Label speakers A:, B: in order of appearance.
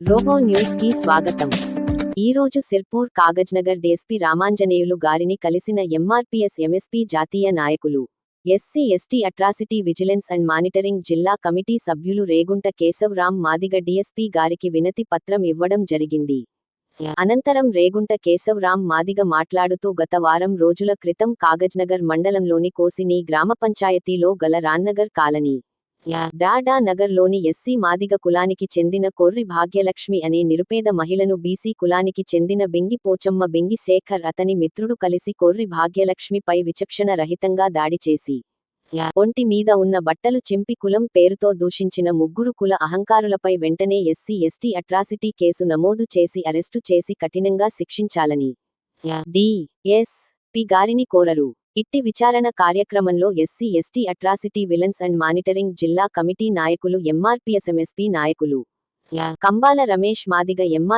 A: Robo news కి స్వాగతం. ఈ రోజు సిర్పూర్ కాగజ్నగర్ డీఎస్పీ రామాంజనేయులు గారిని కలిసిన ఎంఆర్పీఎస్ ఎంఎస్పీ జాతీయ నాయకులు, SC ST atrocity vigilance and monitoring జిల్లా కమిటీ సభ్యులు రేగుంట కేశవ్ రామ్ మాదిగ డీఎస్పీ గారికి వినతి పత్రం ఇవ్వడం జరిగింది. అనంతరం రేగుంట కేశవ్ రామ్ మాదిగ మాట్లాడుతూ గత వారం రోజుల క్రితం కాగజ్నగర్ మండలంలోని కోసిని గ్రామ పంచాయతీలో గల రాన్నగర్ కాలనీ డాడా నగర్లోని ఎస్సీ మాదిగ కులానికి చెందిన కొర్రి భాగ్యలక్ష్మి అనే నిరుపేద మహిళను బీసీ కులానికి చెందిన బెంగి పోచమ్మ బెంగి శేఖర్ అతని మిత్రుడు కలిసి కొర్రి భాగ్యలక్ష్మిపై విచక్షణ రహితంగా దాడి చేసి ఒంటి మీద ఉన్న బట్టలు చింపి కులం పేరుతో దూషించిన ముగ్గురు కుల అహంకారులపై వెంటనే ఎస్సీ ఎస్టీ అట్రాసిటీ కేసు నమోదు చేసి అరెస్టు చేసి కఠినంగా శిక్షించాలని డి.ఎస్.పి గారిని కోరరు. ఇట్టి విచారణ కార్యక్రమంలో SC ST atrocity vigilance and monitoring జిల్లా కమిటీ నాయకులు, ఎంఆర్పీఎస్ ఎంఎస్పీ నాయకులు కంబాల రమేష్ మాదిగ, ఎంఆర్